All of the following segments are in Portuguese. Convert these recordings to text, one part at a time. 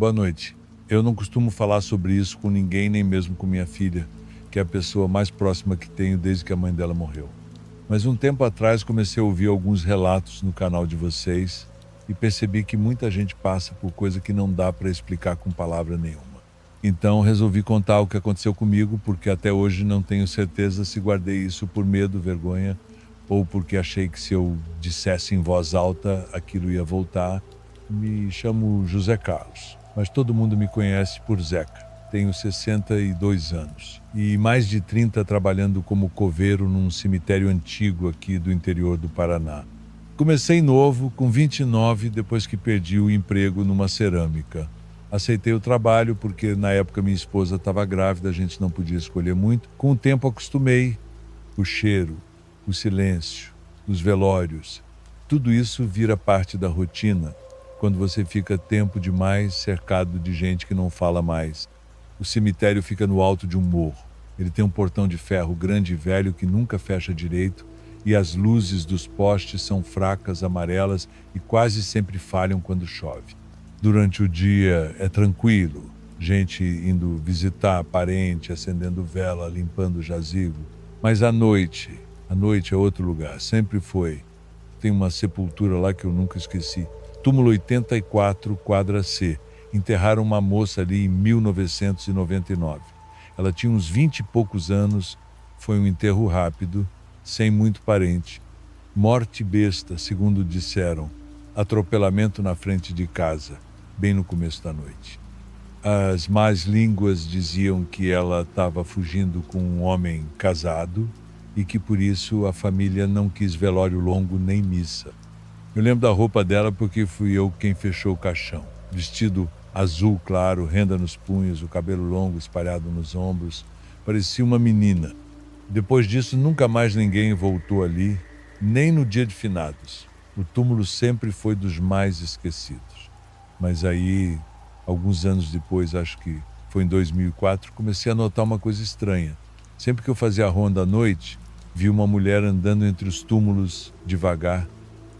boa noite. Eu não costumo falar sobre isso com ninguém, nem mesmo com minha filha, que é a pessoa mais próxima que tenho desde que a mãe dela morreu. Mas um tempo atrás comecei a ouvir alguns relatos no canal de vocês e percebi que muita gente passa por coisa que não dá para explicar com palavra nenhuma. Então resolvi contar o que aconteceu comigo, porque até hoje não tenho certeza se guardei isso por medo, vergonha, ou porque achei que se eu dissesse em voz alta aquilo ia voltar. Me chamo José Carlos, mas todo mundo me conhece por Zeca. Tenho 62 anos e mais de 30 trabalhando como coveiro num cemitério antigo aqui do interior do Paraná. Comecei novo, com 29, depois que perdi o emprego numa cerâmica. Aceitei o trabalho porque na época minha esposa estava grávida, a gente não podia escolher muito. Com o tempo acostumei, o cheiro, o silêncio, os velórios. Tudo isso vira parte da rotina quando você fica tempo demais cercado de gente que não fala mais. O cemitério fica no alto de um morro. Ele tem um portão de ferro grande e velho que nunca fecha direito e as luzes dos postes são fracas, amarelas e quase sempre falham quando chove. Durante o dia é tranquilo, gente indo visitar parente, acendendo vela, limpando o jazigo. Mas à noite é outro lugar, sempre foi. Tem uma sepultura lá que eu nunca esqueci. Túmulo 84, quadra C. Enterraram uma moça ali em 1999. Ela tinha uns 20 e poucos anos, foi um enterro rápido, sem muito parente. Morte besta, segundo disseram. Atropelamento na frente de casa, bem no começo da noite. As más línguas diziam que ela estava fugindo com um homem casado e que por isso a família não quis velório longo nem missa. Eu lembro da roupa dela porque fui eu quem fechou o caixão. Vestido azul claro, renda nos punhos, o cabelo longo espalhado nos ombros. Parecia uma menina. Depois disso, nunca mais ninguém voltou ali, nem no dia de finados. O túmulo sempre foi dos mais esquecidos. Mas aí, alguns anos depois, acho que foi em 2004, comecei a notar uma coisa estranha. Sempre que eu fazia a ronda à noite, vi uma mulher andando entre os túmulos devagar,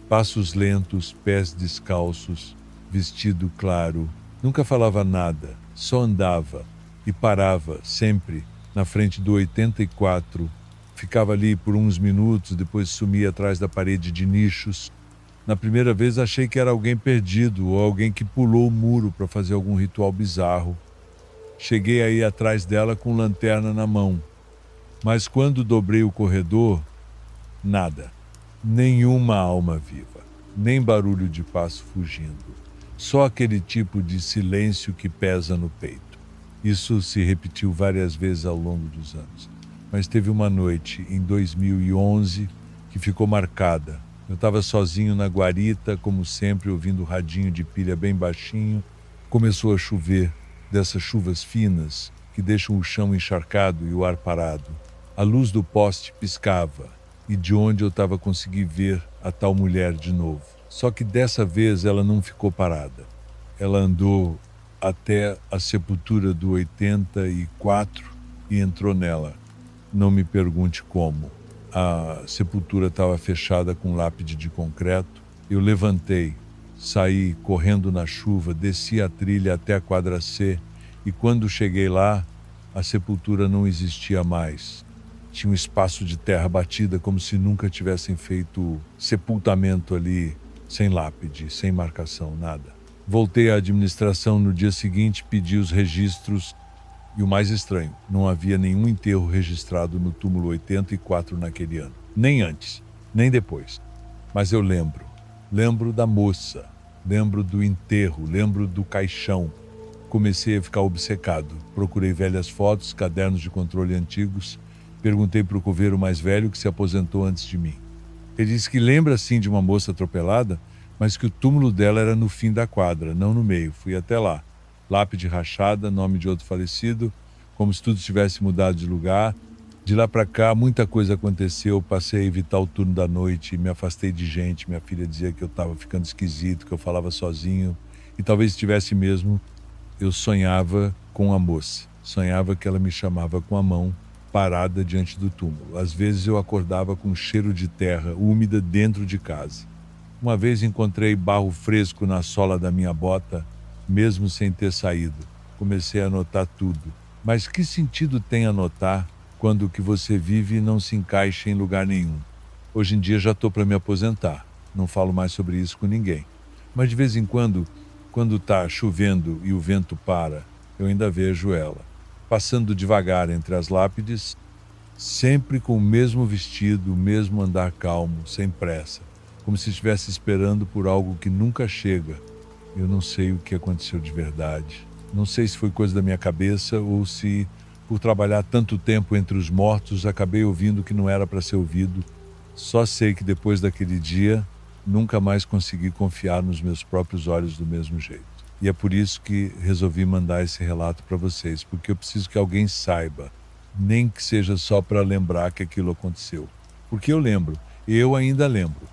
passos lentos, pés descalços, vestido claro. Nunca falava nada, só andava e parava sempre na frente do 84. Ficava ali por uns minutos, depois sumia atrás da parede de nichos. Na primeira vez achei que era alguém perdido ou alguém que pulou o muro para fazer algum ritual bizarro. Cheguei aí atrás dela com lanterna na mão. Mas quando dobrei o corredor, nada. Nenhuma alma viva, nem barulho de passo fugindo. Só aquele tipo de silêncio que pesa no peito. Isso se repetiu várias vezes ao longo dos anos. Mas teve uma noite, em 2011, que ficou marcada. Eu estava sozinho na guarita, como sempre, ouvindo o radinho de pilha bem baixinho. Começou a chover, dessas chuvas finas que deixam o chão encharcado e o ar parado. A luz do poste piscava e de onde eu estava consegui ver a tal mulher de novo. Só que dessa vez ela não ficou parada. Ela andou até a sepultura do 84 e entrou nela. Não me pergunte como. A sepultura estava fechada com lápide de concreto. Eu levantei, saí correndo na chuva, desci a trilha até a quadra C e quando cheguei lá, a sepultura não existia mais. Tinha um espaço de terra batida como se nunca tivessem feito sepultamento ali, sem lápide, sem marcação, nada. Voltei à administração no dia seguinte, pedi os registros e o mais estranho, não havia nenhum enterro registrado no túmulo 84 naquele ano. Nem antes, nem depois. Mas eu lembro da moça, lembro do enterro, lembro do caixão. Comecei a ficar obcecado. Procurei velhas fotos, cadernos de controle antigos. Perguntei para o coveiro mais velho que se aposentou antes de mim. Ele disse que lembra sim de uma moça atropelada, mas que o túmulo dela era no fim da quadra, não no meio. Fui até lá. Lápide rachada, nome de outro falecido, como se tudo tivesse mudado de lugar. De lá para cá, muita coisa aconteceu. Passei a evitar o turno da noite, me afastei de gente. Minha filha dizia que eu estava ficando esquisito, que eu falava sozinho. E talvez estivesse mesmo. Eu sonhava com a moça. Sonhava que ela me chamava com a mão, parada diante do túmulo. Às vezes eu acordava com um cheiro de terra úmida dentro de casa. Uma vez encontrei barro fresco na sola da minha bota. mesmo sem ter saído. Comecei a anotar tudo. Mas que sentido tem anotar quando o que você vive não se encaixa em lugar nenhum? Hoje em dia já estou para me aposentar. Não falo mais sobre isso com ninguém. Mas de vez em quando está chovendo e o vento para, eu ainda vejo ela, passando devagar entre as lápides, sempre com o mesmo vestido, o mesmo andar calmo, sem pressa, como se estivesse esperando por algo que nunca chega. Eu não sei o que aconteceu de verdade. Não sei se foi coisa da minha cabeça ou se, por trabalhar tanto tempo entre os mortos, acabei ouvindo o que não era para ser ouvido. Só sei que depois daquele dia, nunca mais consegui confiar nos meus próprios olhos do mesmo jeito. E é por isso que resolvi mandar esse relato para vocês, porque eu preciso que alguém saiba, nem que seja só para lembrar que aquilo aconteceu. Porque eu lembro, eu ainda lembro.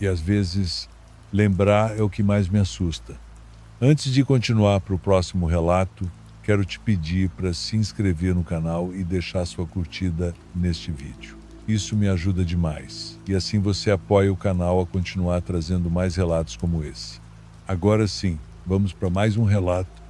E às vezes, lembrar é o que mais me assusta. Antes de continuar para o próximo relato, quero te pedir para se inscrever no canal e deixar sua curtida neste vídeo. Isso me ajuda demais. E assim você apoia o canal a continuar trazendo mais relatos como esse. Agora sim, vamos para mais um relato.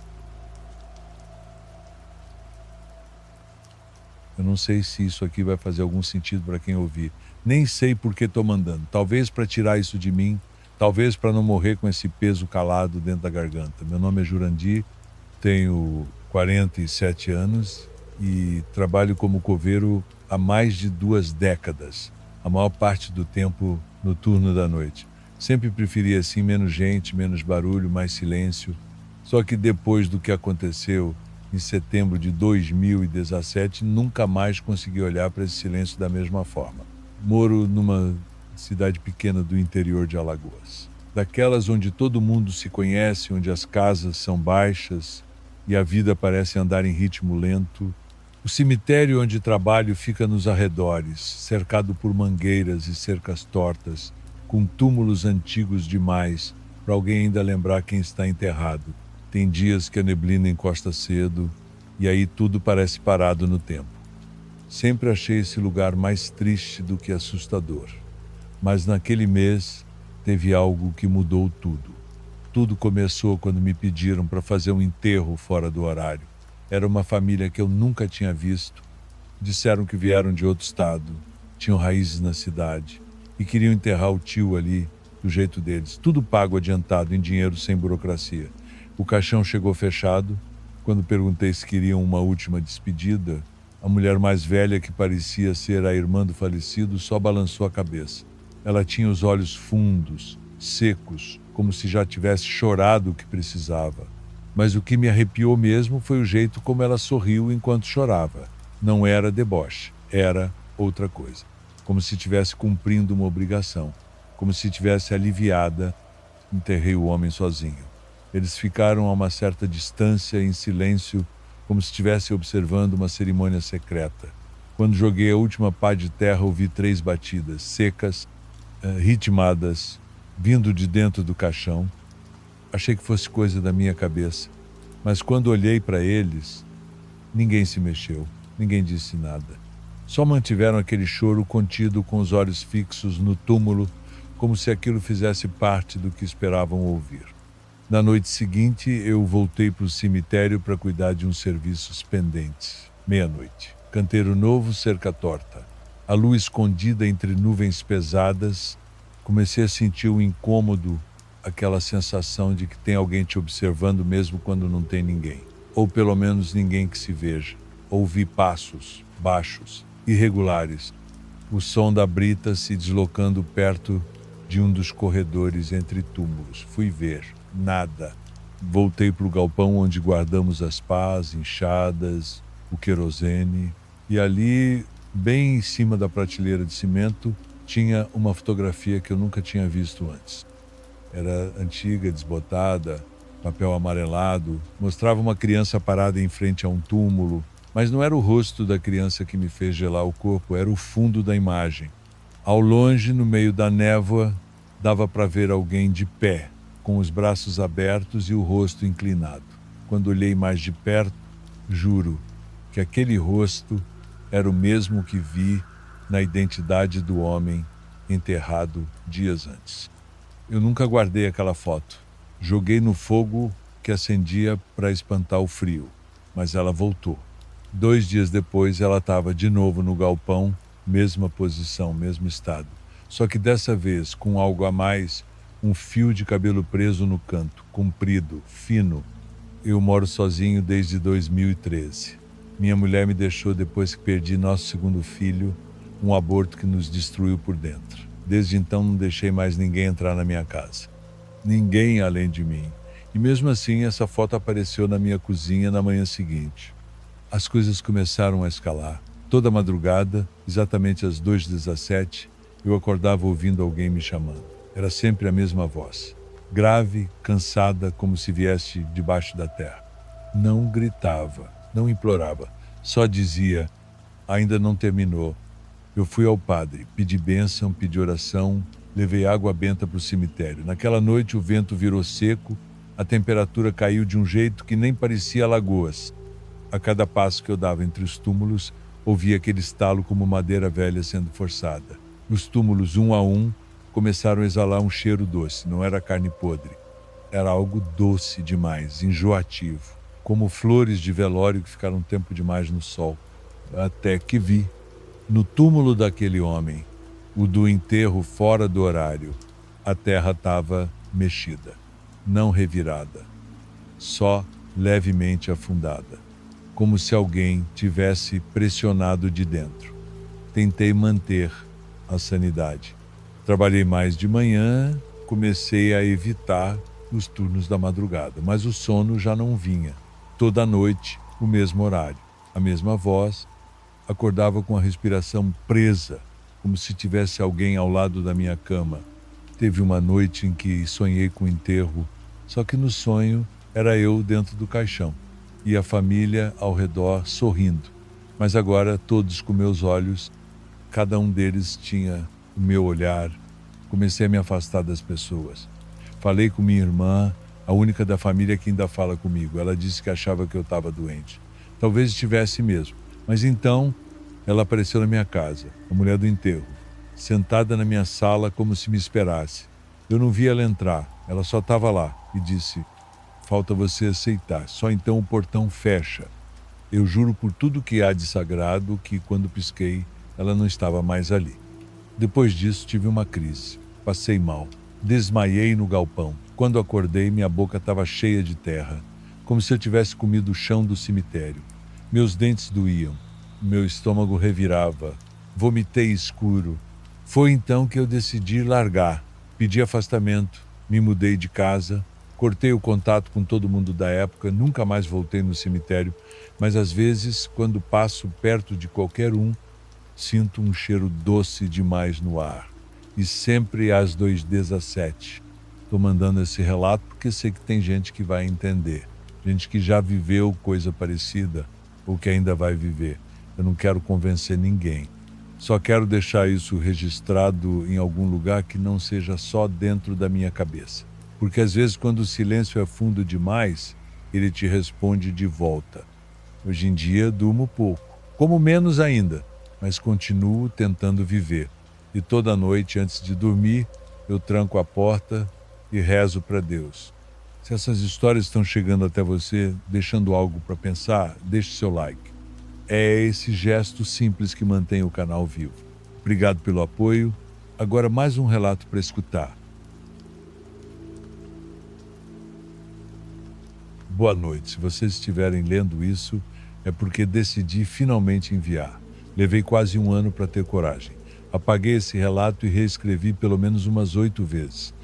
Eu não sei se isso aqui vai fazer algum sentido para quem ouvir. Nem sei por que estou mandando. Talvez para tirar isso de mim, talvez para não morrer com esse peso calado dentro da garganta. Meu nome é Jurandir, tenho 47 anos e trabalho como coveiro há mais de 2 décadas, a maior parte do tempo no turno da noite. Sempre preferi assim, menos gente, menos barulho, mais silêncio. Só que depois do que aconteceu em setembro de 2017, nunca mais consegui olhar para esse silêncio da mesma forma. Moro numa cidade pequena do interior de Alagoas. Daquelas onde todo mundo se conhece, onde as casas são baixas e a vida parece andar em ritmo lento. O cemitério onde trabalho fica nos arredores, cercado por mangueiras e cercas tortas, com túmulos antigos demais para alguém ainda lembrar quem está enterrado. Tem dias que a neblina encosta cedo e aí tudo parece parado no tempo. Sempre achei esse lugar mais triste do que assustador. Mas naquele mês teve algo que mudou tudo. Tudo começou quando me pediram para fazer um enterro fora do horário. Era uma família que eu nunca tinha visto. Disseram que vieram de outro estado, tinham raízes na cidade e queriam enterrar o tio ali do jeito deles. Tudo pago adiantado, em dinheiro, sem burocracia. O caixão chegou fechado. Quando perguntei se queriam uma última despedida, a mulher mais velha, que parecia ser a irmã do falecido, só balançou a cabeça. Ela tinha os olhos fundos, secos, como se já tivesse chorado o que precisava. Mas o que me arrepiou mesmo foi o jeito como ela sorriu enquanto chorava. Não era deboche, era outra coisa. Como se estivesse cumprindo uma obrigação, como se estivesse aliviada. Enterrei o homem sozinho. Eles ficaram a uma certa distância, em silêncio, como se estivessem observando uma cerimônia secreta. Quando joguei a última pá de terra, ouvi 3 batidas, secas, ritmadas, vindo de dentro do caixão. Achei que fosse coisa da minha cabeça, mas quando olhei para eles, ninguém se mexeu, ninguém disse nada. Só mantiveram aquele choro contido, com os olhos fixos no túmulo, como se aquilo fizesse parte do que esperavam ouvir. Na noite seguinte, eu voltei para o cemitério para cuidar de uns serviços pendentes. Meia-noite. Canteiro novo, cerca torta. A lua escondida entre nuvens pesadas. Comecei a sentir o incômodo, aquela sensação de que tem alguém te observando mesmo quando não tem ninguém. Ou pelo menos ninguém que se veja. Ouvi passos, baixos, irregulares. O som da brita se deslocando perto de um dos corredores entre túmulos. Fui ver. Nada. Voltei para o galpão onde guardamos as pás, enxadas, o querosene. E ali, bem em cima da prateleira de cimento, tinha uma fotografia que eu nunca tinha visto antes. Era antiga, desbotada, papel amarelado. Mostrava uma criança parada em frente a um túmulo. Mas não era o rosto da criança que me fez gelar o corpo, era o fundo da imagem. Ao longe, no meio da névoa, dava para ver alguém de pé, com os braços abertos e o rosto inclinado. Quando olhei mais de perto, juro que aquele rosto era o mesmo que vi na identidade do homem enterrado dias antes. Eu nunca guardei aquela foto. Joguei no fogo que acendia para espantar o frio, mas ela voltou. 2 dias depois, ela estava de novo no galpão, mesma posição, mesmo estado. Só que dessa vez, com algo a mais, um fio de cabelo preso no canto, comprido, fino. Eu moro sozinho desde 2013. Minha mulher me deixou depois que perdi nosso segundo filho, um aborto que nos destruiu por dentro. Desde então não deixei mais ninguém entrar na minha casa. Ninguém além de mim. E mesmo assim, essa foto apareceu na minha cozinha na manhã seguinte. As coisas começaram a escalar. Toda madrugada, exatamente às 2h17, eu acordava ouvindo alguém me chamando. Era sempre a mesma voz. Grave, cansada, como se viesse debaixo da terra. Não gritava, não implorava. Só dizia, ainda não terminou. Eu fui ao padre, pedi bênção, pedi oração, levei água benta para o cemitério. Naquela noite o vento virou seco, a temperatura caiu de um jeito que nem parecia Alagoas. A cada passo que eu dava entre os túmulos, ouvia aquele estalo como madeira velha sendo forçada. Os túmulos, um a um, começaram a exalar um cheiro doce. Não era carne podre. Era algo doce demais, enjoativo. Como flores de velório que ficaram um tempo demais no sol. Até que vi, no túmulo daquele homem, o do enterro fora do horário, a terra estava mexida. Não revirada. Só levemente afundada. Como se alguém tivesse pressionado de dentro. Tentei manter a sanidade. Trabalhei mais de manhã, comecei a evitar os turnos da madrugada, mas o sono já não vinha. Toda noite, o mesmo horário, a mesma voz, acordava com a respiração presa, como se tivesse alguém ao lado da minha cama. Teve uma noite em que sonhei com o enterro, só que no sonho era eu dentro do caixão. E a família ao redor sorrindo. Mas agora todos com meus olhos, cada um deles tinha o meu olhar. Comecei a me afastar das pessoas. Falei com minha irmã, a única da família que ainda fala comigo. Ela disse que achava que eu estava doente. Talvez estivesse mesmo. Mas então ela apareceu na minha casa, a mulher do enterro, sentada na minha sala como se me esperasse. Eu não vi ela entrar, ela só estava lá e disse: falta você aceitar, só então o portão fecha. Eu juro por tudo que há de sagrado que, quando pisquei, ela não estava mais ali. Depois disso, tive uma crise. Passei mal. Desmaiei no galpão. Quando acordei, minha boca estava cheia de terra, como se eu tivesse comido o chão do cemitério. Meus dentes doíam. Meu estômago revirava. Vomitei escuro. Foi então que eu decidi largar. Pedi afastamento. Me mudei de casa. Cortei o contato com todo mundo da época, nunca mais voltei no cemitério, mas às vezes, quando passo perto de qualquer um, sinto um cheiro doce demais no ar. E sempre às 2h17. Estou mandando esse relato porque sei que tem gente que vai entender, gente que já viveu coisa parecida ou que ainda vai viver. Eu não quero convencer ninguém. Só quero deixar isso registrado em algum lugar que não seja só dentro da minha cabeça. Porque às vezes, quando o silêncio é fundo demais, ele te responde de volta. Hoje em dia, durmo pouco. Como menos ainda, mas continuo tentando viver. E toda noite, antes de dormir, eu tranco a porta e rezo para Deus. Se essas histórias estão chegando até você, deixando algo para pensar, deixe seu like. É esse gesto simples que mantém o canal vivo. Obrigado pelo apoio. Agora mais um relato para escutar. Boa noite. Se vocês estiverem lendo isso, é porque decidi finalmente enviar. Levei quase 1 ano para ter coragem. Apaguei esse relato e reescrevi pelo menos umas 8 vezes.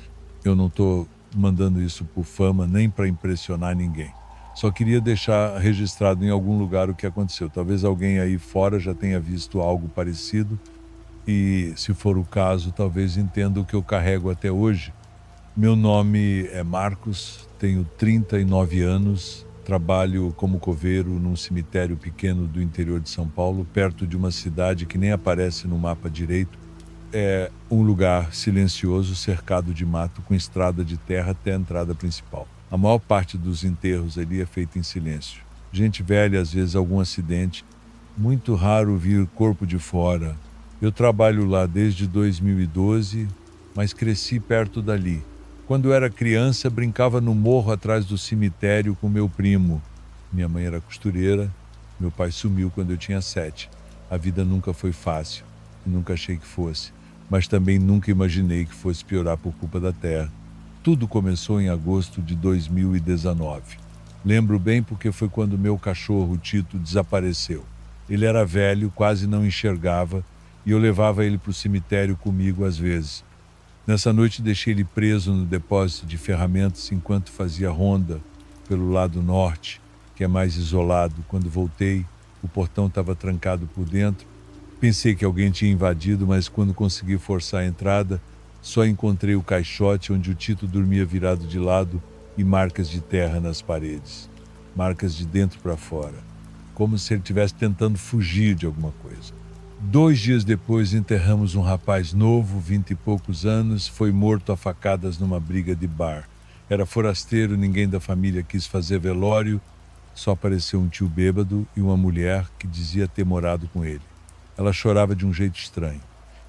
Eu não estou mandando isso por fama nem para impressionar ninguém. Só queria deixar registrado em algum lugar o que aconteceu. Talvez alguém aí fora já tenha visto algo parecido e, se for o caso, talvez entenda o que eu carrego até hoje. Meu nome é Marcos, tenho 39 anos, trabalho como coveiro num cemitério pequeno do interior de São Paulo, perto de uma cidade que nem aparece no mapa direito. É um lugar silencioso, cercado de mato, com estrada de terra até a entrada principal. A maior parte dos enterros ali é feita em silêncio. Gente velha, às vezes algum acidente. Muito raro vir corpo de fora. Eu trabalho lá desde 2012, mas cresci perto dali. Quando era criança, brincava no morro atrás do cemitério com meu primo. Minha mãe era costureira, meu pai sumiu quando eu tinha 7. A vida nunca foi fácil, e nunca achei que fosse, mas também nunca imaginei que fosse piorar por culpa da terra. Tudo começou em agosto de 2019. Lembro bem porque foi quando meu cachorro, Tito, desapareceu. Ele era velho, quase não enxergava, e eu levava ele para o cemitério comigo às vezes. Nessa noite deixei ele preso no depósito de ferramentas enquanto fazia ronda pelo lado norte, que é mais isolado. Quando voltei, o portão estava trancado por dentro. Pensei que alguém tinha invadido, mas quando consegui forçar a entrada, só encontrei o caixote onde o Tito dormia virado de lado e marcas de terra nas paredes. Marcas de dentro para fora, como se ele estivesse tentando fugir de alguma coisa. 2 dias depois enterramos um rapaz novo, 20 e poucos anos, foi morto a facadas numa briga de bar. Era forasteiro, ninguém da família quis fazer velório, só apareceu um tio bêbado e uma mulher que dizia ter morado com ele. Ela chorava de um jeito estranho,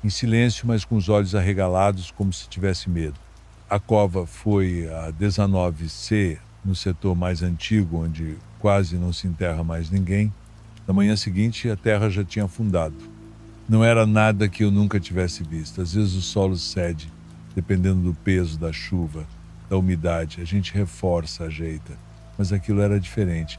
em silêncio, mas com os olhos arregalados como se tivesse medo. A cova foi a 19C, no setor mais antigo, onde quase não se enterra mais ninguém. Na manhã seguinte, a terra já tinha afundado. Não era nada que eu nunca tivesse visto. Às vezes o solo cede, dependendo do peso da chuva, da umidade. A gente reforça, ajeita. Mas aquilo era diferente.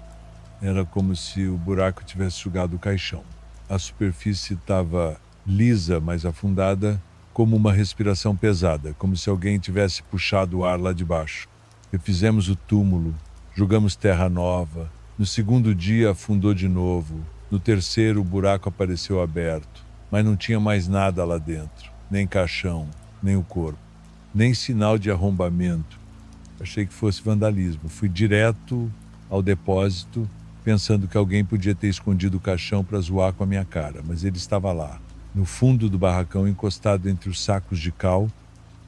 Era como se o buraco tivesse sugado o caixão. A superfície estava lisa, mas afundada, como uma respiração pesada, como se alguém tivesse puxado o ar lá de baixo. Refizemos o túmulo, jogamos terra nova. No segundo dia afundou de novo. No terceiro o buraco apareceu aberto. Mas não tinha mais nada lá dentro, nem caixão, nem o corpo, nem sinal de arrombamento. Achei que fosse vandalismo. Fui direto ao depósito, pensando que alguém podia ter escondido o caixão para zoar com a minha cara, mas ele estava lá, no fundo do barracão, encostado entre os sacos de cal,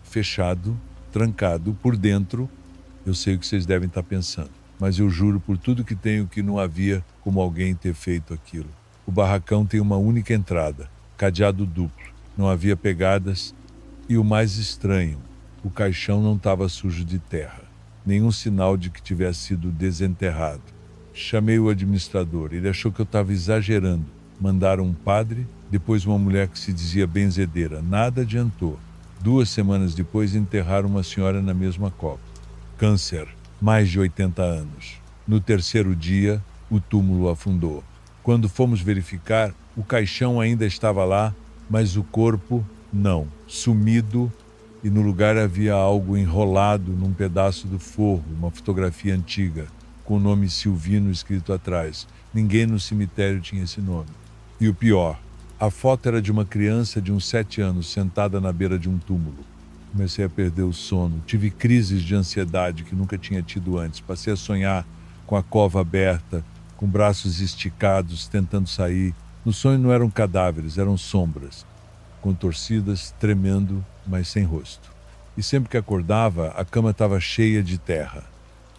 fechado, trancado, por dentro. Eu sei o que vocês devem estar pensando, mas eu juro por tudo que tenho que não havia como alguém ter feito aquilo. O barracão tem uma única entrada, cadeado duplo, não havia pegadas e o mais estranho, o caixão não estava sujo de terra, nenhum sinal de que tivesse sido desenterrado. Chamei o administrador, ele achou que eu estava exagerando. Mandaram um padre, depois uma mulher que se dizia benzedeira. Nada adiantou. 2 semanas depois enterraram uma senhora na mesma cova. Câncer, mais de 80 anos. No 3º dia, o túmulo afundou. Quando fomos verificar, o caixão ainda estava lá, mas o corpo não, sumido, e no lugar havia algo enrolado num pedaço do forro, uma fotografia antiga, com o nome Silvino escrito atrás. Ninguém no cemitério tinha esse nome. E o pior, a foto era de uma criança de uns 7 anos sentada na beira de um túmulo. Comecei a perder o sono, tive crises de ansiedade que nunca tinha tido antes. Passei a sonhar com a cova aberta, com braços esticados, tentando sair. No sonho não eram cadáveres, eram sombras, contorcidas, tremendo, mas sem rosto. E sempre que acordava, a cama estava cheia de terra.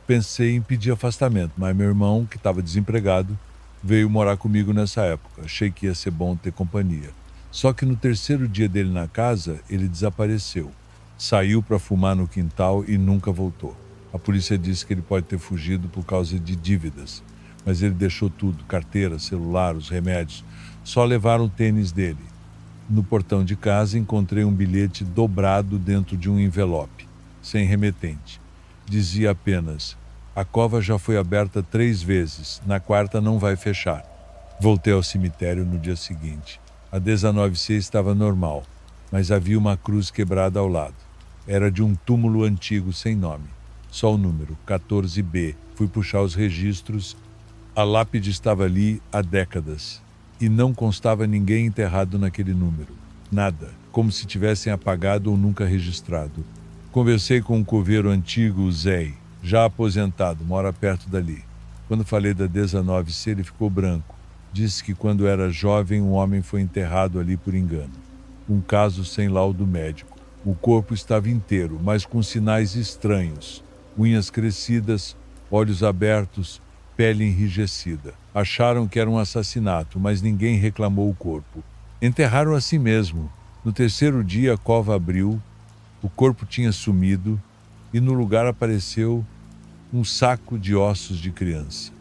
Pensei em pedir afastamento, mas meu irmão, que estava desempregado, veio morar comigo nessa época. Achei que ia ser bom ter companhia. Só que no 3º dia dele na casa, ele desapareceu. Saiu para fumar no quintal e nunca voltou. A polícia disse que ele pode ter fugido por causa de dívidas, mas ele deixou tudo, carteira, celular, os remédios. Só levaram o tênis dele. No portão de casa encontrei um bilhete dobrado dentro de um envelope, sem remetente. Dizia apenas: a cova já foi aberta 3 vezes, na 4ª não vai fechar. Voltei ao cemitério no dia seguinte. A 19C estava normal, mas havia uma cruz quebrada ao lado. Era de um túmulo antigo sem nome, só o número, 14B. Fui puxar os registros. A lápide estava ali há décadas e não constava ninguém enterrado naquele número. Nada, como se tivessem apagado ou nunca registrado. Conversei com um coveiro antigo, o Zé, já aposentado, mora perto dali. Quando falei da 19C, ele ficou branco. Disse que quando era jovem um homem foi enterrado ali por engano. Um caso sem laudo médico. O corpo estava inteiro, mas com sinais estranhos. Unhas crescidas, olhos abertos, pele enrijecida. Acharam que era um assassinato, mas ninguém reclamou o corpo. Enterraram assim mesmo. No 3º dia a cova abriu, o corpo tinha sumido e no lugar apareceu um saco de ossos de criança.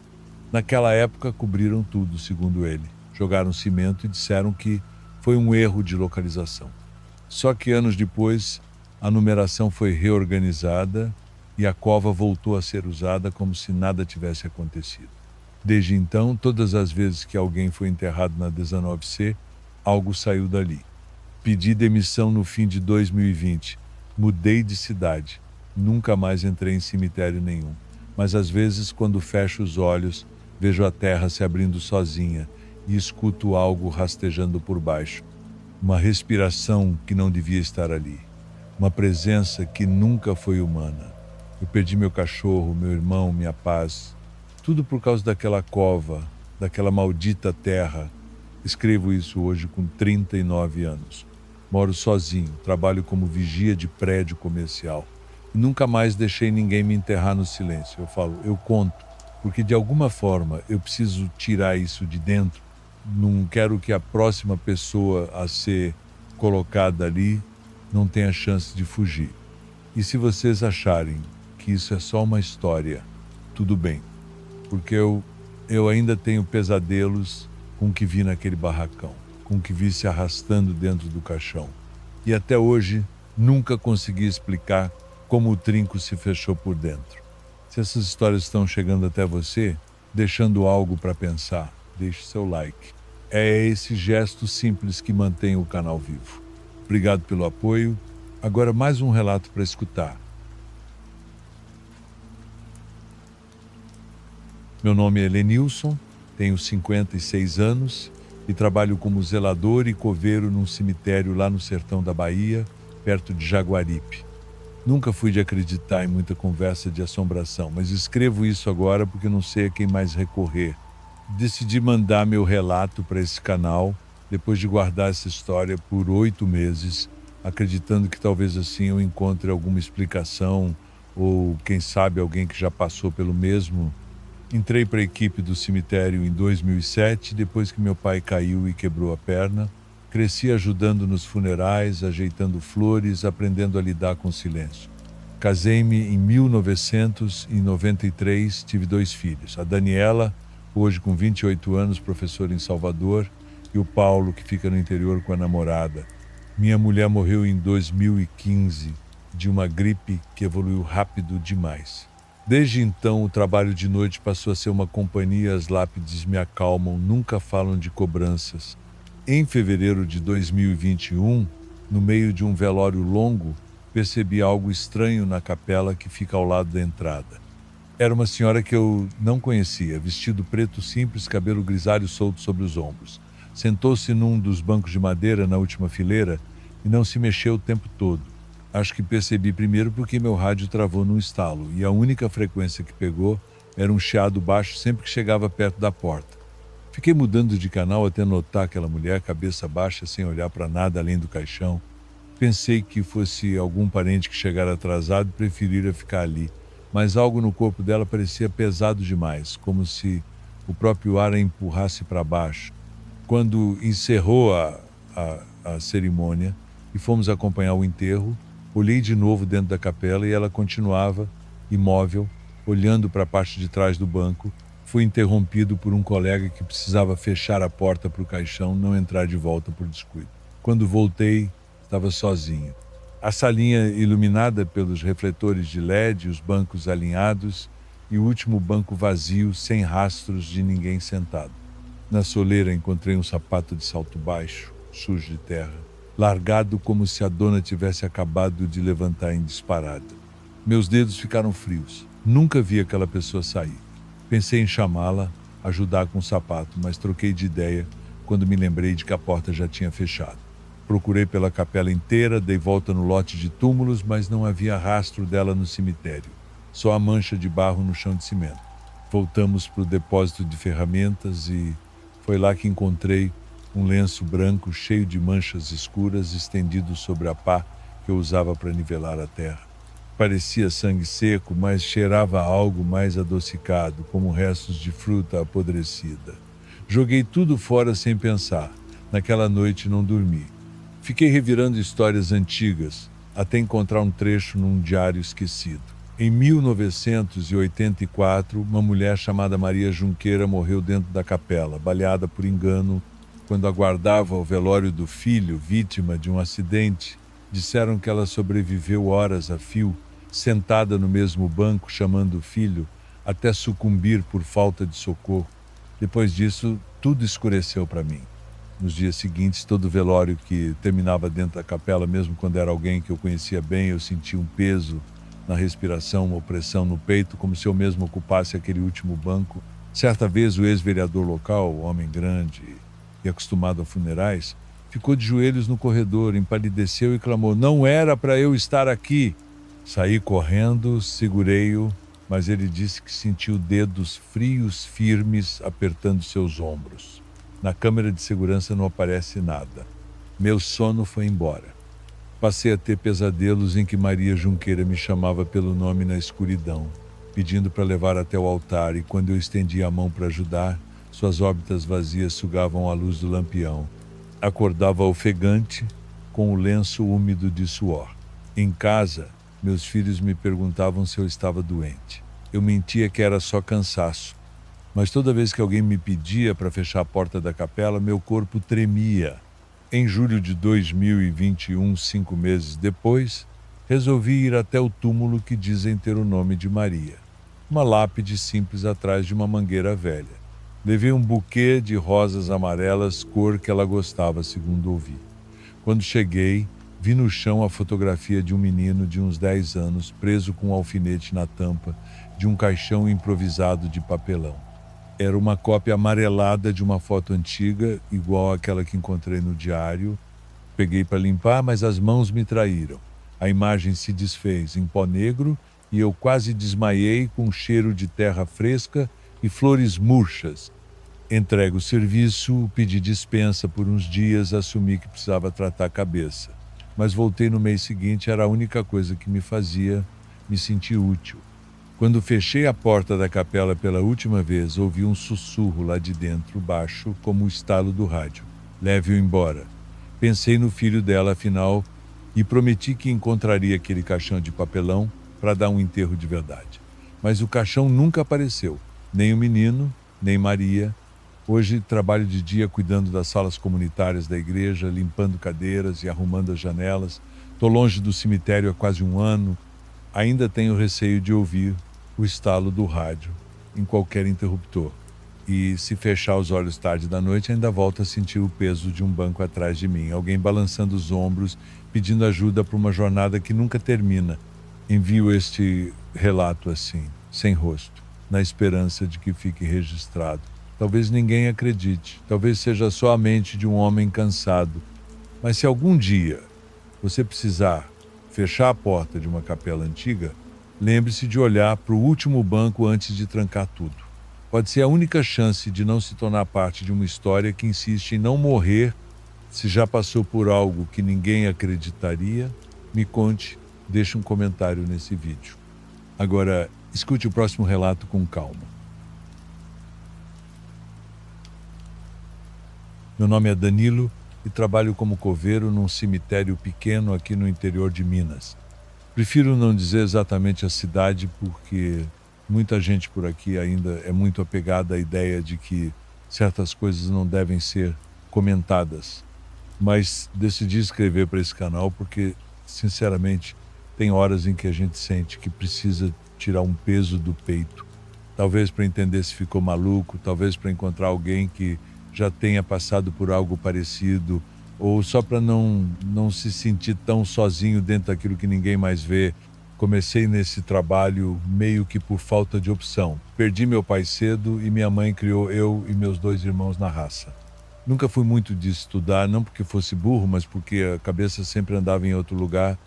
Naquela época cobriram tudo, segundo ele. Jogaram cimento e disseram que foi um erro de localização. Só que anos depois, a numeração foi reorganizada e a cova voltou a ser usada como se nada tivesse acontecido. Desde então, todas as vezes que alguém foi enterrado na 19C, algo saiu dali. Pedi demissão no fim de 2020. Mudei de cidade. Nunca mais entrei em cemitério nenhum. Mas às vezes, quando fecho os olhos, vejo a terra se abrindo sozinha e escuto algo rastejando por baixo. Uma respiração que não devia estar ali. Uma presença que nunca foi humana. Eu perdi meu cachorro, meu irmão, minha paz. Tudo por causa daquela cova, daquela maldita terra. Escrevo isso hoje com 39 anos. Moro sozinho, trabalho como vigia de prédio comercial. E nunca mais deixei ninguém me enterrar no silêncio. Eu falo, eu conto, porque de alguma forma eu preciso tirar isso de dentro. Não quero que a próxima pessoa a ser colocada ali não tenha chance de fugir. E se vocês acharem que isso é só uma história, tudo bem. Porque eu ainda tenho pesadelos com o que vi naquele barracão, com o que vi se arrastando dentro do caixão. E até hoje nunca consegui explicar como o trinco se fechou por dentro. Se essas histórias estão chegando até você, deixando algo para pensar, deixe seu like. É esse gesto simples que mantém o canal vivo. Obrigado pelo apoio. Agora mais um relato para escutar. Meu nome é Lenilson, tenho 56 anos e trabalho como zelador e coveiro num cemitério lá no sertão da Bahia, perto de Jaguaripe. Nunca fui de acreditar em muita conversa de assombração, mas escrevo isso agora porque não sei a quem mais recorrer. Decidi mandar meu relato para esse canal, depois de guardar essa história por 8 meses, acreditando que talvez assim eu encontre alguma explicação ou, quem sabe, alguém que já passou pelo mesmo. Entrei para a equipe do cemitério em 2007, depois que meu pai caiu e quebrou a perna. Cresci ajudando nos funerais, ajeitando flores, aprendendo a lidar com o silêncio. Casei-me em 1993, tive 2 filhos. A Daniela, hoje com 28 anos, professora em Salvador, e o Paulo, que fica no interior com a namorada. Minha mulher morreu em 2015 de uma gripe que evoluiu rápido demais. Desde então, o trabalho de noite passou a ser uma companhia, as lápides me acalmam, nunca falam de cobranças. Em fevereiro de 2021, no meio de um velório longo, percebi algo estranho na capela que fica ao lado da entrada. Era uma senhora que eu não conhecia, vestido preto simples, cabelo grisalho solto sobre os ombros. Sentou-se num dos bancos de madeira na última fileira e não se mexeu o tempo todo. Acho que percebi primeiro porque meu rádio travou num estalo e a única frequência que pegou era um chiado baixo sempre que chegava perto da porta. Fiquei mudando de canal até notar aquela mulher, cabeça baixa, sem olhar para nada além do caixão. Pensei que fosse algum parente que chegara atrasado e preferira ficar ali, mas algo no corpo dela parecia pesado demais, como se o próprio ar a empurrasse para baixo. Quando encerrou a cerimônia e fomos acompanhar o enterro, olhei de novo dentro da capela e ela continuava, imóvel, olhando para a parte de trás do banco. Fui interrompido por um colega que precisava fechar a porta para o caixão não entrar de volta por descuido. Quando voltei, estava sozinho. A salinha iluminada pelos refletores de LED, os bancos alinhados e o último banco vazio, sem rastros de ninguém sentado. Na soleira encontrei um sapato de salto baixo, sujo de terra, largado como se a dona tivesse acabado de levantar em disparada. Meus dedos ficaram frios. Nunca vi aquela pessoa sair. Pensei em chamá-la, ajudar com o sapato, mas troquei de ideia quando me lembrei de que a porta já tinha fechado. Procurei pela capela inteira, dei volta no lote de túmulos, mas não havia rastro dela no cemitério. Só a mancha de barro no chão de cimento. Voltamos para o depósito de ferramentas e foi lá que encontrei um lenço branco cheio de manchas escuras estendido sobre a pá que eu usava para nivelar a terra. Parecia sangue seco, mas cheirava a algo mais adocicado, como restos de fruta apodrecida. Joguei tudo fora sem pensar. Naquela noite não dormi. Fiquei revirando histórias antigas, até encontrar um trecho num diário esquecido. Em 1984, uma mulher chamada Maria Junqueira morreu dentro da capela, baleada por engano, quando aguardava o velório do filho, vítima de um acidente. Disseram que ela sobreviveu horas a fio, sentada no mesmo banco, chamando o filho, até sucumbir por falta de socorro. Depois disso, tudo escureceu para mim. Nos dias seguintes, todo velório que terminava dentro da capela, mesmo quando era alguém que eu conhecia bem, eu sentia um peso na respiração, uma opressão no peito, como se eu mesmo ocupasse aquele último banco. Certa vez, o ex-vereador local, homem grande e acostumado a funerais, ficou de joelhos no corredor, empalideceu e clamou: "Não era para eu estar aqui!" Saí correndo, segurei-o, mas ele disse que sentiu dedos frios, firmes, apertando seus ombros. Na câmera de segurança não aparece nada. Meu sono foi embora. Passei a ter pesadelos em que Maria Junqueira me chamava pelo nome na escuridão, pedindo para levar até o altar, e quando eu estendia a mão para ajudar, suas órbitas vazias sugavam a luz do lampião. Acordava ofegante, com o lenço úmido de suor. Em casa, meus filhos me perguntavam se eu estava doente. Eu mentia que era só cansaço, mas toda vez que alguém me pedia para fechar a porta da capela, meu corpo tremia. Em julho de 2021, 5 meses depois, resolvi ir até o túmulo que dizem ter o nome de Maria. Uma lápide simples atrás de uma mangueira velha. Levei um buquê de rosas amarelas, cor que ela gostava, segundo ouvi. Quando cheguei, vi no chão a fotografia de um menino de uns 10 anos, preso com um alfinete na tampa de um caixão improvisado de papelão. Era uma cópia amarelada de uma foto antiga, igual àquela que encontrei no diário. Peguei para limpar, mas as mãos me traíram. A imagem se desfez em pó negro e eu quase desmaiei com um cheiro de terra fresca e flores murchas. Entregue o serviço, pedi dispensa por uns dias, assumi que precisava tratar a cabeça. Mas voltei no mês seguinte, era a única coisa que me fazia me sentir útil. Quando fechei a porta da capela pela última vez, ouvi um sussurro lá de dentro, baixo, como o estalo do rádio. Leve-o embora. Pensei no filho dela, afinal, e prometi que encontraria aquele caixão de papelão para dar um enterro de verdade. Mas o caixão nunca apareceu, nem o menino, nem Maria. Hoje trabalho de dia cuidando das salas comunitárias da igreja, limpando cadeiras e arrumando as janelas. Estou longe do cemitério há quase um ano. Ainda tenho receio de ouvir o estalo do rádio em qualquer interruptor. E se fechar os olhos tarde da noite, ainda volto a sentir o peso de um banco atrás de mim, alguém balançando os ombros, pedindo ajuda para uma jornada que nunca termina. Envio este relato assim, sem rosto, na esperança de que fique registrado. Talvez ninguém acredite, talvez seja só a mente de um homem cansado. Mas se algum dia você precisar fechar a porta de uma capela antiga, lembre-se de olhar para o último banco antes de trancar tudo. Pode ser a única chance de não se tornar parte de uma história que insiste em não morrer. Se já passou por algo que ninguém acreditaria, me conte, deixe um comentário nesse vídeo. Agora, escute o próximo relato com calma. Meu nome é Danilo e trabalho como coveiro num cemitério pequeno aqui no interior de Minas. Prefiro não dizer exatamente a cidade porque muita gente por aqui ainda é muito apegada à ideia de que certas coisas não devem ser comentadas. Mas decidi escrever para esse canal porque, sinceramente, tem horas em que a gente sente que precisa tirar um peso do peito. Talvez para entender se ficou maluco, talvez para encontrar alguém que já tenha passado por algo parecido, ou só para não se sentir tão sozinho dentro daquilo que ninguém mais vê. Comecei nesse trabalho meio que por falta de opção. Perdi meu pai cedo e minha mãe criou eu e meus 2 irmãos na raça. Nunca fui muito de estudar, não porque fosse burro, mas porque a cabeça sempre andava em outro lugar.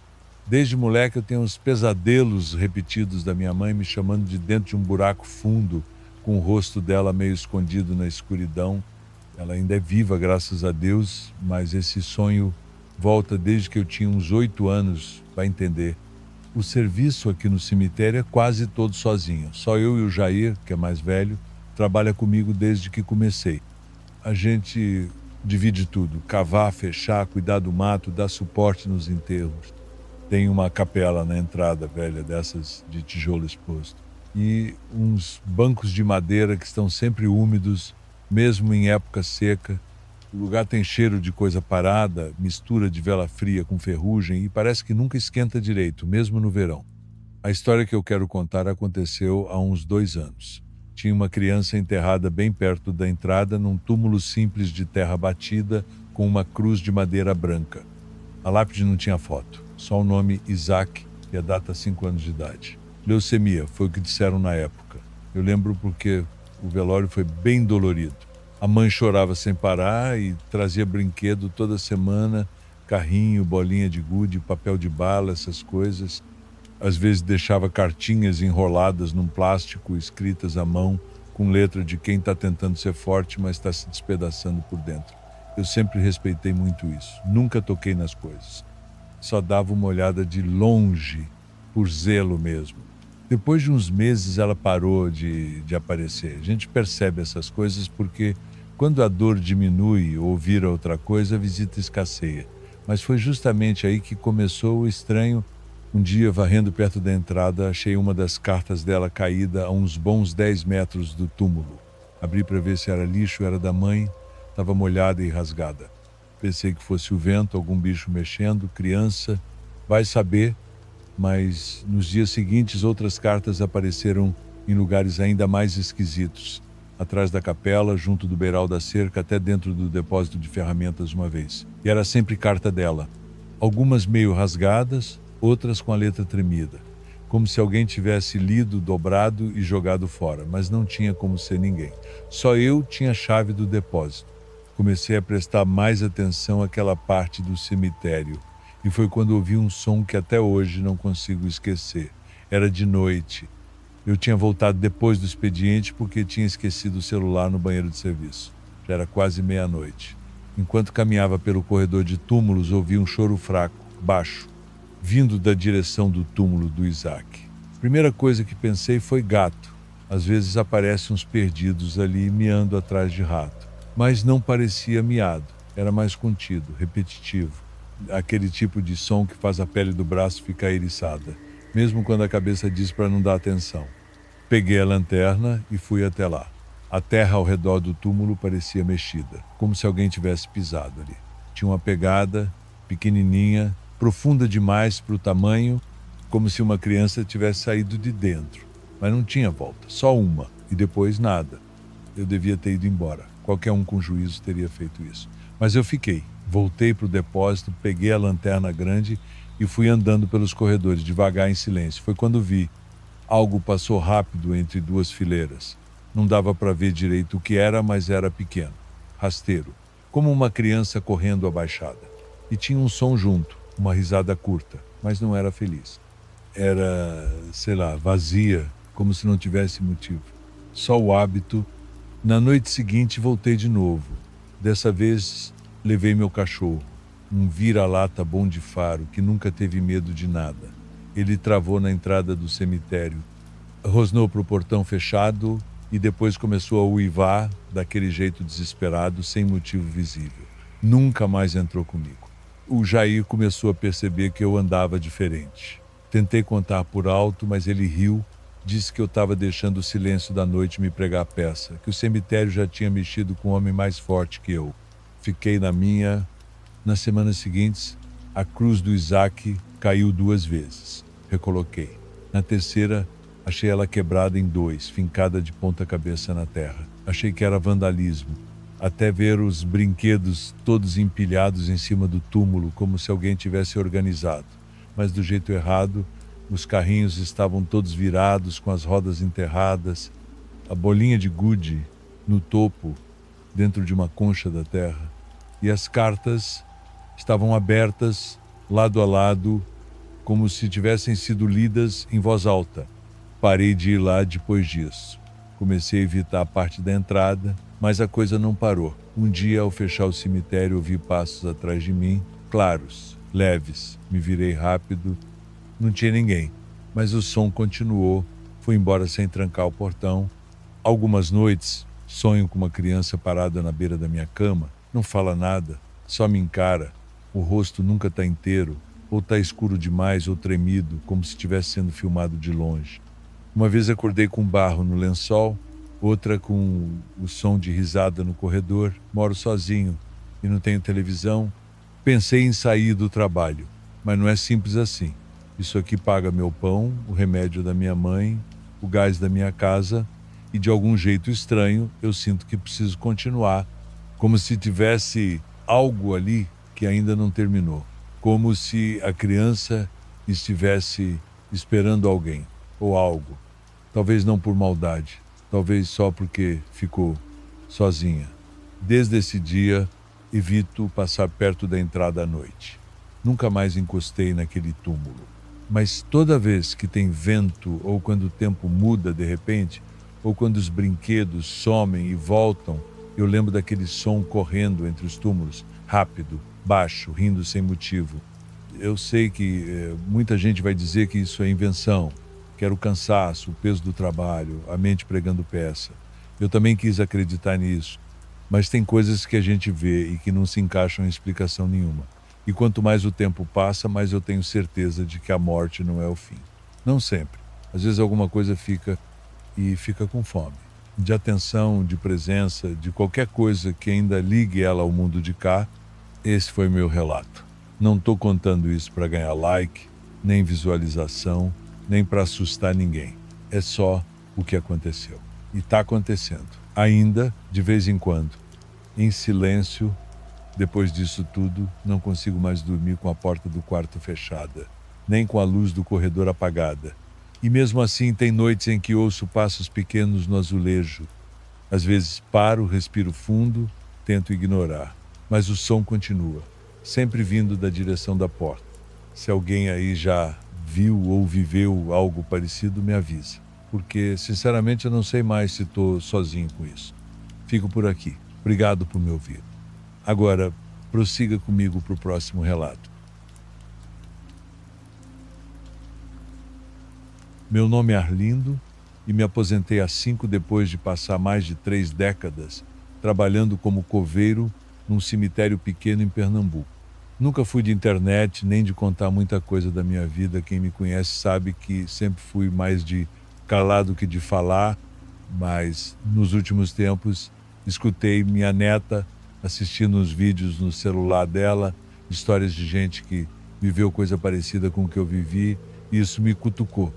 Desde moleque eu tenho uns pesadelos repetidos da minha mãe me chamando de dentro de um buraco fundo, com o rosto dela meio escondido na escuridão. Ela ainda é viva, graças a Deus, mas esse sonho volta desde que eu tinha uns 8 anos, para entender. O serviço aqui no cemitério é quase todo sozinho. Só eu e o Jair, que é mais velho, trabalha comigo desde que comecei. A gente divide tudo, cavar, fechar, cuidar do mato, dar suporte nos enterros. Tem uma capela na entrada velha, dessas de tijolo exposto. E uns bancos de madeira que estão sempre úmidos, mesmo em época seca. O lugar tem cheiro de coisa parada, mistura de vela fria com ferrugem e parece que nunca esquenta direito, mesmo no verão. A história que eu quero contar aconteceu há uns 2 anos. Tinha uma criança enterrada bem perto da entrada, num túmulo simples de terra batida, com uma cruz de madeira branca. A lápide não tinha foto, só o nome Isaac e a data 5 anos de idade. Leucemia, foi o que disseram na época. Eu lembro porque o velório foi bem dolorido. A mãe chorava sem parar e trazia brinquedo toda semana, carrinho, bolinha de gude, papel de bala, essas coisas. Às vezes deixava cartinhas enroladas num plástico, escritas à mão, com letra de quem está tentando ser forte, mas está se despedaçando por dentro. Eu sempre respeitei muito isso. Nunca toquei nas coisas. Só dava uma olhada de longe, por zelo mesmo. Depois de uns meses ela parou de aparecer. A gente percebe essas coisas porque quando a dor diminui ou vira outra coisa, a visita escasseia. Mas foi justamente aí que começou o estranho. Um dia, varrendo perto da entrada, achei uma das cartas dela caída a uns bons 10 metros do túmulo. Abri para ver se era lixo, era da mãe, estava molhada e rasgada. Pensei que fosse o vento, algum bicho mexendo, criança, vai saber. Mas nos dias seguintes outras cartas apareceram em lugares ainda mais esquisitos. Atrás da capela, junto do beiral da cerca, até dentro do depósito de ferramentas uma vez. E era sempre carta dela. Algumas meio rasgadas, outras com a letra tremida. Como se alguém tivesse lido, dobrado e jogado fora, mas não tinha como ser ninguém. Só eu tinha a chave do depósito. Comecei a prestar mais atenção àquela parte do cemitério. E foi quando ouvi um som que até hoje não consigo esquecer. Era de noite. Eu tinha voltado depois do expediente porque tinha esquecido o celular no banheiro de serviço. Já era quase meia-noite. Enquanto caminhava pelo corredor de túmulos, ouvi um choro fraco, baixo, vindo da direção do túmulo do Isaac. Primeira coisa que pensei foi gato. Às vezes aparecem uns perdidos ali miando atrás de rato. Mas não parecia miado. Era mais contido, repetitivo. Aquele tipo de som que faz a pele do braço ficar eriçada, mesmo quando a cabeça diz para não dar atenção. Peguei a lanterna e fui até lá. A terra ao redor do túmulo parecia mexida, como se alguém tivesse pisado ali. Tinha uma pegada pequenininha, profunda demais para o tamanho, como se uma criança tivesse saído de dentro. Mas não tinha volta, só uma, e depois nada. Eu devia ter ido embora. Qualquer um com juízo teria feito isso. Mas eu fiquei. Voltei para o depósito, peguei a lanterna grande e fui andando pelos corredores, devagar em silêncio. Foi quando vi. Algo passou rápido entre duas fileiras. Não dava para ver direito o que era, mas era pequeno. Rasteiro. Como uma criança correndo abaixada. E tinha um som junto, uma risada curta, mas não era feliz. Era, sei lá, vazia, como se não tivesse motivo. Só o hábito. Na noite seguinte voltei de novo. Dessa vez levei meu cachorro, um vira-lata bom de faro que nunca teve medo de nada. Ele travou na entrada do cemitério, rosnou para o portão fechado e depois começou a uivar daquele jeito desesperado, sem motivo visível. Nunca mais entrou comigo. O Jair começou a perceber que eu andava diferente. Tentei contar por alto, mas ele riu, disse que eu estava deixando o silêncio da noite me pregar a peça, que o cemitério já tinha mexido com um homem mais forte que eu. Fiquei na minha. Nas semanas seguintes, a cruz do Isaac caiu 2 vezes. Recoloquei. Na terceira, achei ela quebrada em 2, fincada de ponta cabeça na terra. Achei que era vandalismo. Até ver os brinquedos todos empilhados em cima do túmulo, como se alguém tivesse organizado. Mas do jeito errado, os carrinhos estavam todos virados, com as rodas enterradas. A bolinha de gude no topo, dentro de uma concha da terra. E as cartas estavam abertas, lado a lado, como se tivessem sido lidas em voz alta. Parei de ir lá depois disso. Comecei a evitar a parte da entrada, mas a coisa não parou. Um dia, ao fechar o cemitério, ouvi passos atrás de mim, claros, leves. Me virei rápido. Não tinha ninguém, mas o som continuou. Fui embora sem trancar o portão. Algumas noites, sonho com uma criança parada na beira da minha cama. Não fala nada, só me encara. O rosto nunca está inteiro. ou está escuro demais ou tremido, como se estivesse sendo filmado de longe. Uma vez acordei com barro no lençol, outra com o som de risada no corredor. Moro sozinho e não tenho televisão. Pensei em sair do trabalho, mas não é simples assim. Isso aqui paga meu pão, o remédio da minha mãe, o gás da minha casa e de algum jeito estranho eu sinto que preciso continuar, como se tivesse algo ali que ainda não terminou, como se a criança estivesse esperando alguém ou algo. Talvez não por maldade, talvez só porque ficou sozinha. Desde esse dia, evito passar perto da entrada à noite. Nunca mais encostei naquele túmulo. Mas toda vez que tem vento, ou quando o tempo muda de repente, ou quando os brinquedos somem e voltam, eu lembro daquele som correndo entre os túmulos, rápido, baixo, rindo sem motivo. Eu sei que muita gente vai dizer que isso é invenção, que era o cansaço, o peso do trabalho, a mente pregando peça. Eu também quis acreditar nisso, mas tem coisas que a gente vê e que não se encaixam em explicação nenhuma. E quanto mais o tempo passa, mais eu tenho certeza de que a morte não é o fim. Não sempre. Às vezes alguma coisa fica com fome. De atenção, de presença, de qualquer coisa que ainda ligue ela ao mundo de cá. Esse foi meu relato. Não estou contando isso para ganhar like, nem visualização, nem para assustar ninguém. É só o que aconteceu. E está acontecendo. Ainda, de vez em quando, em silêncio. Depois disso tudo, não consigo mais dormir com a porta do quarto fechada, nem com a luz do corredor apagada. E mesmo assim, tem noites em que ouço passos pequenos no azulejo. Às vezes paro, respiro fundo, tento ignorar. Mas o som continua, sempre vindo da direção da porta. Se alguém aí já viu ou viveu algo parecido, me avisa. Porque, sinceramente, eu não sei mais se estou sozinho com isso. Fico por aqui. Obrigado por me ouvir. Agora, prossiga comigo para o próximo relato. Meu nome é Arlindo e me aposentei há 5 depois de passar mais de 3 décadas trabalhando como coveiro num cemitério pequeno em Pernambuco. Nunca fui de internet nem de contar muita coisa da minha vida. Quem me conhece sabe que sempre fui mais de calado que de falar, mas nos últimos tempos escutei minha neta assistindo uns vídeos no celular dela, histórias de gente que viveu coisa parecida com o que eu vivi, e isso me cutucou,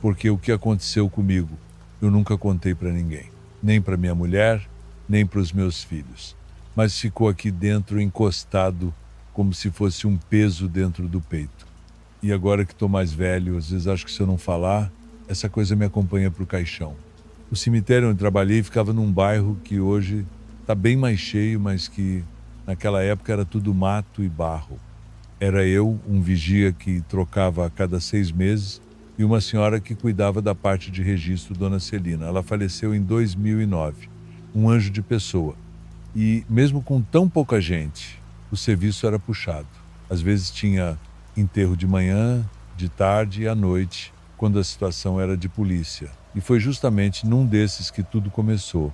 porque o que aconteceu comigo eu nunca contei para ninguém, nem para minha mulher, nem para os meus filhos, mas ficou aqui dentro encostado como se fosse um peso dentro do peito. E agora que estou mais velho, às vezes acho que se eu não falar, essa coisa me acompanha para o caixão. O cemitério onde trabalhei ficava num bairro que hoje está bem mais cheio, mas que naquela época era tudo mato e barro. Era eu, um vigia que trocava a cada 6 meses, e uma senhora que cuidava da parte de registro, Dona Celina. Ela faleceu em 2009, um anjo de pessoa. E mesmo com tão pouca gente, o serviço era puxado. Às vezes tinha enterro de manhã, de tarde e à noite, quando a situação era de polícia. E foi justamente num desses que tudo começou.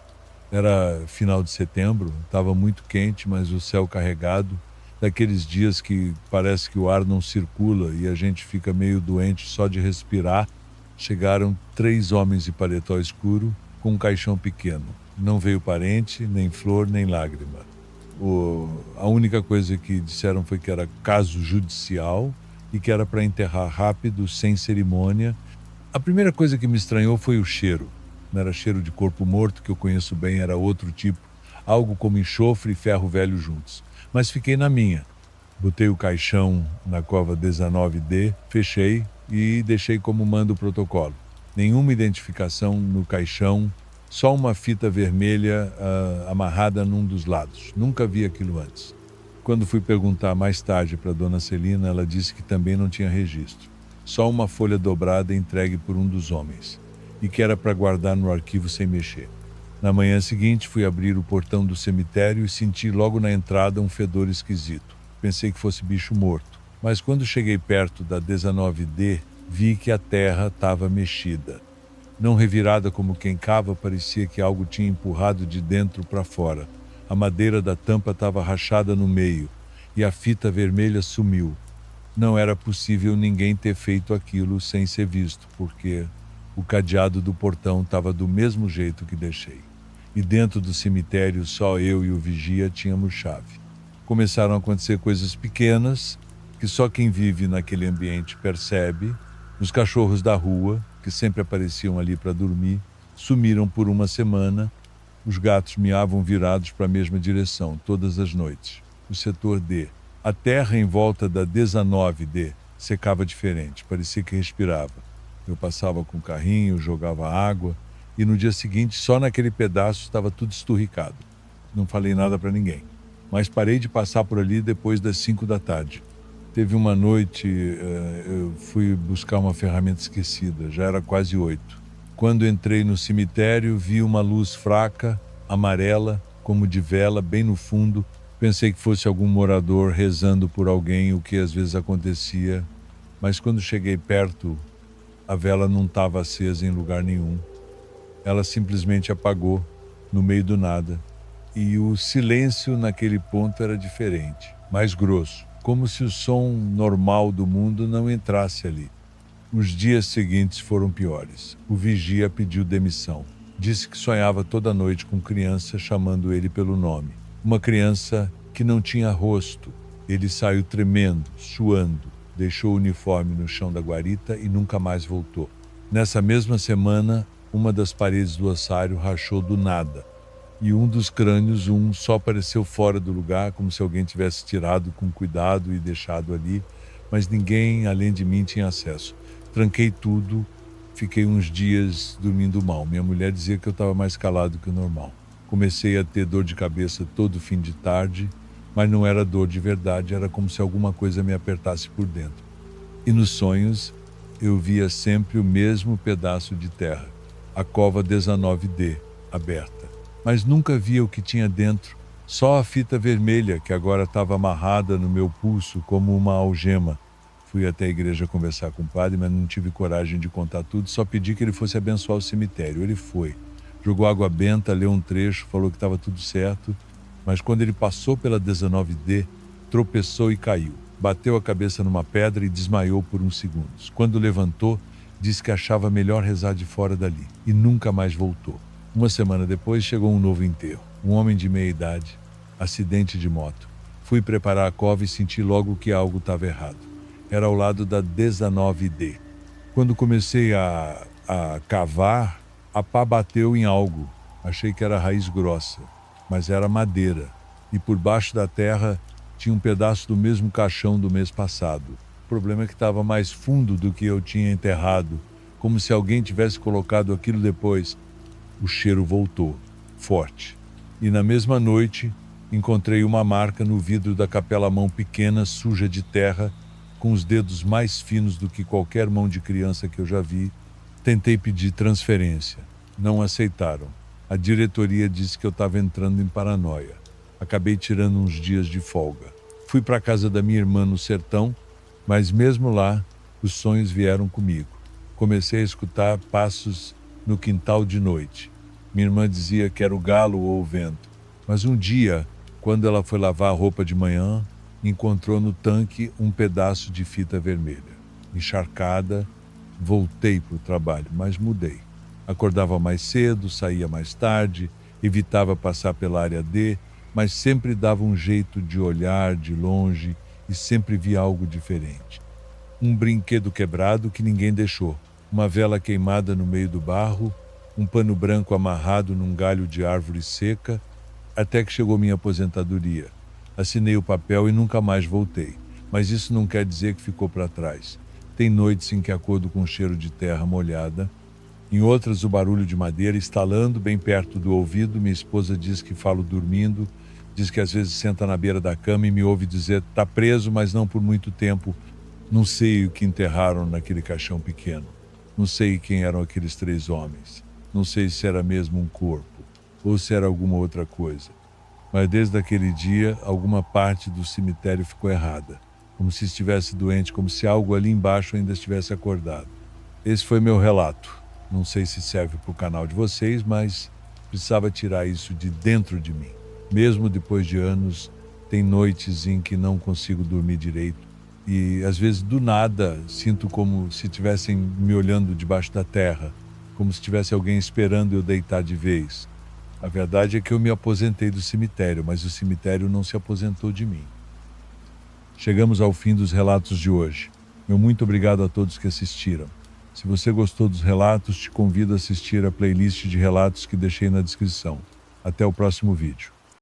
Era final de setembro, estava muito quente, mas o céu carregado, daqueles dias que parece que o ar não circula e a gente fica meio doente só de respirar. Chegaram 3 homens de paletó escuro com um caixão pequeno. Não veio parente, nem flor, nem lágrima. A única coisa que disseram foi que era caso judicial e que era para enterrar rápido, sem cerimônia. A primeira coisa que me estranhou foi o cheiro. Não era cheiro de corpo morto, que eu conheço bem, era outro tipo, algo como enxofre e ferro velho juntos. Mas fiquei na minha. Botei o caixão na cova 19D, fechei e deixei como manda o protocolo. Nenhuma identificação no caixão, só uma fita vermelha amarrada num dos lados. Nunca vi aquilo antes. Quando fui perguntar mais tarde para Dona Celina, ela disse que também não tinha registro. Só uma folha dobrada entregue por um dos homens, e que era para guardar no arquivo sem mexer. Na manhã seguinte, fui abrir o portão do cemitério e senti logo na entrada um fedor esquisito. Pensei que fosse bicho morto, mas quando cheguei perto da 19D, vi que a terra estava mexida. Não revirada como quem cava, parecia que algo tinha empurrado de dentro para fora. A madeira da tampa estava rachada no meio e a fita vermelha sumiu. Não era possível ninguém ter feito aquilo sem ser visto, porque o cadeado do portão estava do mesmo jeito que deixei. E dentro do cemitério só eu e o vigia tínhamos chave. Começaram a acontecer coisas pequenas que só quem vive naquele ambiente percebe. Os cachorros da rua, que sempre apareciam ali para dormir, sumiram por uma semana. Os gatos miavam virados para a mesma direção todas as noites. O setor D. A terra em volta da 19D secava diferente, parecia que respirava. Eu passava com o carrinho, jogava água, e no dia seguinte, só naquele pedaço, estava tudo esturricado. Não falei nada para ninguém, mas parei de passar por ali depois das 5 da tarde. Teve uma noite, eu fui buscar uma ferramenta esquecida, já era quase 8. Quando entrei no cemitério, vi uma luz fraca, amarela, como de vela, bem no fundo. Pensei que fosse algum morador rezando por alguém, o que às vezes acontecia, mas quando cheguei perto, a vela não estava acesa em lugar nenhum. Ela simplesmente apagou, no meio do nada. E o silêncio naquele ponto era diferente, mais grosso, como se o som normal do mundo não entrasse ali. Os dias seguintes foram piores. O vigia pediu demissão. Disse que sonhava toda noite com criança chamando ele pelo nome. Uma criança que não tinha rosto. Ele saiu tremendo, suando, deixou o uniforme no chão da guarita e nunca mais voltou. Nessa mesma semana, uma das paredes do ossário rachou do nada. E um dos crânios, só apareceu fora do lugar, como se alguém tivesse tirado com cuidado e deixado ali, mas ninguém além de mim tinha acesso. Tranquei tudo, fiquei uns dias dormindo mal. Minha mulher dizia que eu estava mais calado que o normal. Comecei a ter dor de cabeça todo fim de tarde, mas não era dor de verdade, era como se alguma coisa me apertasse por dentro. E nos sonhos, eu via sempre o mesmo pedaço de terra, a cova 19D, aberta. Mas nunca via o que tinha dentro, só a fita vermelha que agora estava amarrada no meu pulso como uma algema. Fui até a igreja conversar com o padre, mas não tive coragem de contar tudo, só pedi que ele fosse abençoar o cemitério. Ele foi. Jogou água benta, leu um trecho, falou que estava tudo certo, mas quando ele passou pela 19D, tropeçou e caiu. Bateu a cabeça numa pedra e desmaiou por uns segundos. Quando levantou, disse que achava melhor rezar de fora dali e nunca mais voltou. Uma semana depois chegou um novo enterro. Um homem de meia idade, acidente de moto. Fui preparar a cova e senti logo que algo estava errado. Era ao lado da 19D. Quando comecei a cavar, a pá bateu em algo. Achei que era raiz grossa, mas era madeira. E por baixo da terra tinha um pedaço do mesmo caixão do mês passado. O problema é que estava mais fundo do que eu tinha enterrado, como se alguém tivesse colocado aquilo depois. O cheiro voltou, forte. E na mesma noite, encontrei uma marca no vidro da capela mão pequena, suja de terra, com os dedos mais finos do que qualquer mão de criança que eu já vi. Tentei pedir transferência. Não aceitaram. A diretoria disse que eu estava entrando em paranoia. Acabei tirando uns dias de folga. Fui para a casa da minha irmã no sertão, mas mesmo lá, os sonhos vieram comigo. Comecei a escutar passos no quintal de noite. Minha irmã dizia que era o galo ou o vento. Mas um dia, quando ela foi lavar a roupa de manhã, encontrou no tanque um pedaço de fita vermelha. Encharcada, voltei para o trabalho, mas mudei. Acordava mais cedo, saía mais tarde, evitava passar pela área D, mas sempre dava um jeito de olhar de longe e sempre via algo diferente. Um brinquedo quebrado que ninguém deixou, uma vela queimada no meio do barro, um pano branco amarrado num galho de árvore seca, até que chegou minha aposentadoria. Assinei o papel e nunca mais voltei, mas isso não quer dizer que ficou para trás. Tem noites em que acordo com o cheiro de terra molhada, em outras o barulho de madeira estalando bem perto do ouvido. Minha esposa diz que falo dormindo, diz que às vezes senta na beira da cama e me ouve dizer: "Tá preso, mas não por muito tempo." Não sei o que enterraram naquele caixão pequeno. Não sei quem eram aqueles 3 homens. Não sei se era mesmo um corpo ou se era alguma outra coisa. Mas desde aquele dia, alguma parte do cemitério ficou errada. Como se estivesse doente, como se algo ali embaixo ainda estivesse acordado. Esse foi meu relato. Não sei se serve para o canal de vocês, mas precisava tirar isso de dentro de mim. Mesmo depois de anos, tem noites em que não consigo dormir direito E às vezes do nada sinto como se estivessem me olhando debaixo da terra, como se tivesse alguém esperando eu deitar de vez. A verdade é que eu me aposentei do cemitério, mas o cemitério não se aposentou de mim. Chegamos ao fim dos relatos de hoje. Meu muito obrigado a todos que assistiram. Se você gostou dos relatos, te convido a assistir a playlist de relatos que deixei na descrição. Até o próximo vídeo.